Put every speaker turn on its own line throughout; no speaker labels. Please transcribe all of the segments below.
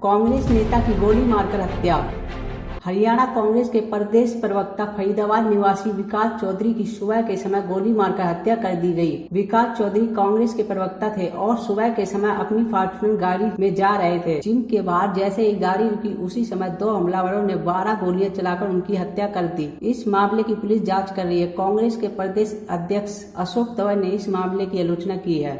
कांग्रेस नेता की गोली मारकर हत्या। हरियाणा कांग्रेस के प्रदेश प्रवक्ता फरीदाबाद निवासी विकास चौधरी की सुबह के समय गोली मारकर हत्या कर दी गई। विकास चौधरी कांग्रेस के प्रवक्ता थे और सुबह के समय अपनी फॉर्च्यूनर गाड़ी में जा रहे थे। जिम के बाहर जैसे ही गाड़ी रुकी उसी समय दो हमलावरों ने 12 गोलियां चलाकर उनकी हत्या कर दी। इस मामले की पुलिस जाँच कर रही है। कांग्रेस के प्रदेश अध्यक्ष अशोक तंवर ने इस मामले की आलोचना की है।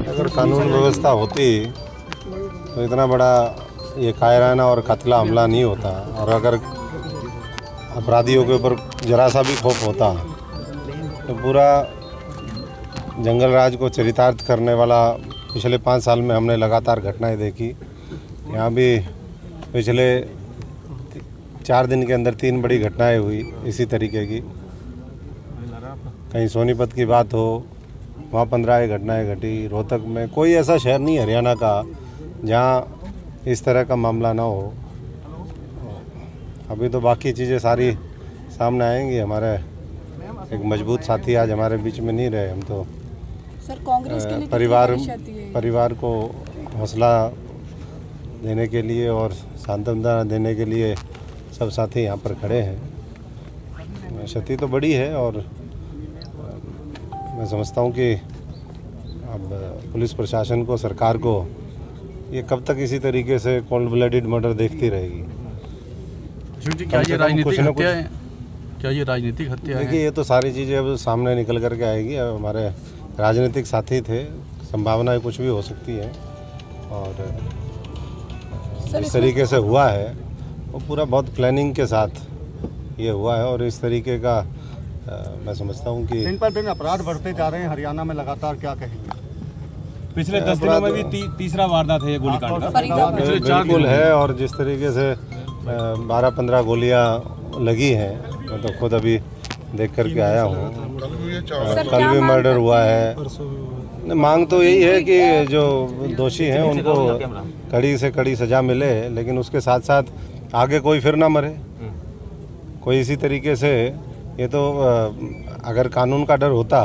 अगर कानून व्यवस्था होती तो इतना बड़ा ये कायराना और कत्ला हमला नहीं होता, और अगर अपराधियों के ऊपर जरा सा भी खौफ होता तो पूरा जंगल राज को चरितार्थ करने वाला पिछले 5 साल में हमने लगातार घटनाएं देखी। यहाँ भी पिछले 4 दिन के अंदर 3 बड़ी घटनाएं हुई इसी तरीके की। कहीं सोनीपत की बात हो, वहाँ 15 घटनाएं घटी। रोहतक में कोई ऐसा शहर नहीं हरियाणा का जहाँ इस तरह का मामला ना हो। अभी तो बाकी चीज़ें सारी सामने आएंगी। हमारे एक मजबूत साथी आज हमारे बीच में नहीं रहे। हम तो
सर कांग्रेस के लिए
परिवार को हौसला देने के लिए और सांत्वना देने के लिए सब साथी यहाँ पर खड़े हैं। क्षति तो बड़ी है और मैं समझता हूँ कि अब पुलिस प्रशासन को, सरकार को ये कब तक इसी तरीके से कोल्ड ब्लडेड मर्डर देखती रहेगी।
क्या ये राजनीतिक हत्या है? क्या ये राजनीतिक हत्या है?
देखिए, ये तो सारी चीज़ें अब सामने निकल कर के आएगी। अब हमारे राजनीतिक साथी थे, संभावनाएं कुछ भी हो सकती है, और इस तरीके से हुआ है वो पूरा बहुत प्लानिंग के साथ ये हुआ है। और इस तरीके का मैं समझता हूँ कि
दिन पर दिन अपराध बढ़ते जा रहे हैं हरियाणा में लगातार। क्या कहेंगे?
पिछले 10 दिनों में भी तीसरा वारदात है ये गोलीकांड का।
बिल्कुल है। और जिस तरीके से 12-15 गोलियां लगी हैं, मैं तो खुद अभी देख करके आया हूँ। कल भी मर्डर हुआ है। मांग तो यही है कि जो दोषी हैं उनको कड़ी से कड़ी सजा मिले, लेकिन उसके साथ साथ आगे कोई फिर ना मरे। कोई इसी तरीके से ये तो अगर कानून का डर होता,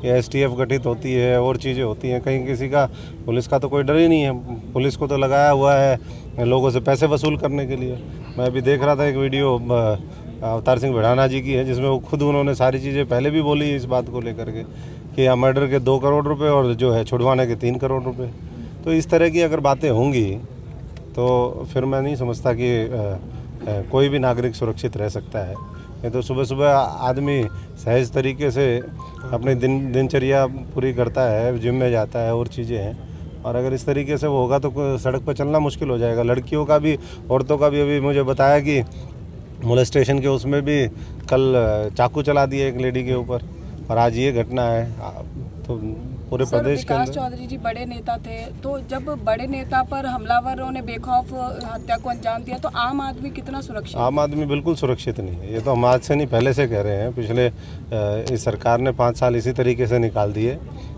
ये STF गठित होती है और चीज़ें होती हैं, कहीं किसी का, पुलिस का तो कोई डर ही नहीं है। पुलिस को तो लगाया हुआ है लोगों से पैसे वसूल करने के लिए। मैं अभी देख रहा था एक वीडियो अवतार सिंह भिड़ाना जी की है, जिसमें वो खुद उन्होंने सारी चीज़ें पहले भी बोली इस बात को लेकर के कि यहाँ मर्डर के 2 करोड़ रुपये और जो है छुड़वाने के 3 करोड़ रुपये। तो इस तरह की अगर बातें होंगी तो फिर मैं नहीं समझता कि कोई भी नागरिक सुरक्षित रह सकता है। ये तो सुबह सुबह आदमी सहज तरीके से अपनी दिनचर्या पूरी करता है, जिम में जाता है और चीज़ें हैं, और अगर इस तरीके से वो होगा तो सड़क पर चलना मुश्किल हो जाएगा। लड़कियों का भी, औरतों का भी। अभी मुझे बताया कि मोलेस्टेशन के उसमें भी कल चाकू चला दिया एक लेडी के ऊपर, और आज ये घटना है। तो पूरे प्रदेश के अंदर।
विकास चौधरी जी बड़े नेता थे, तो जब बड़े नेता पर हमलावरों ने बेखौफ हत्या को अंजाम दिया तो आम आदमी कितना सुरक्षित?
आम आदमी बिल्कुल सुरक्षित नहीं है। ये तो हम आज से नहीं, पहले से कह रहे हैं। पिछले इस सरकार ने 5 साल इसी तरीके से निकाल दिए,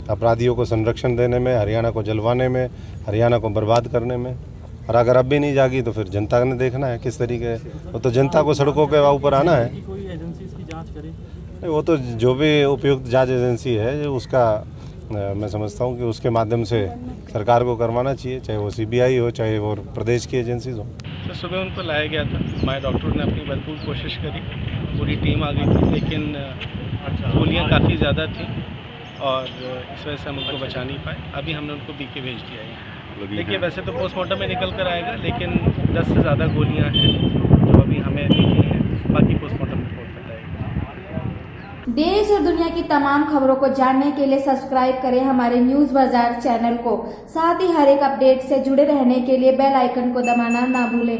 अपराधियों को संरक्षण देने में, हरियाणा को जलवाने में, हरियाणा को बर्बाद करने में। और अगर अब भी नहीं जागी तो फिर जनता ने देखना है किस तरीके। वो तो जनता को सड़कों के ऊपर आना है।
कोई एजेंसी इसकी जांच करे?
वो तो जो भी उपयुक्त जांच एजेंसी है उसका मैं समझता हूँ कि उसके माध्यम से सरकार को करवाना चाहिए, चाहे वो CBI हो, चाहे वो प्रदेश की एजेंसीज हो।
तो सुबह उनको लाया गया था। हमारे डॉक्टर ने अपनी भरपूर कोशिश करी, पूरी टीम आ गई थी, लेकिन गोलियाँ काफ़ी ज़्यादा थी और इस वजह से हम उनको बचा नहीं पाए। अभी हमने उनको BK भेज दिया है। देखिए, वैसे तो पोस्टमार्टम में निकल कर आएगा, लेकिन 10 से ज़्यादा गोलियाँ हैं जो अभी हमें दिखी हैं। बाकी पोस्टमार्टम रिपोर्ट बताएगी।
देश और दुनिया की तमाम खबरों को जानने के लिए सब्सक्राइब करें हमारे न्यूज़ बाजार चैनल को। साथ ही हर एक अपडेट से जुड़े रहने के लिए बेल आइकन को दबाना ना भूलें।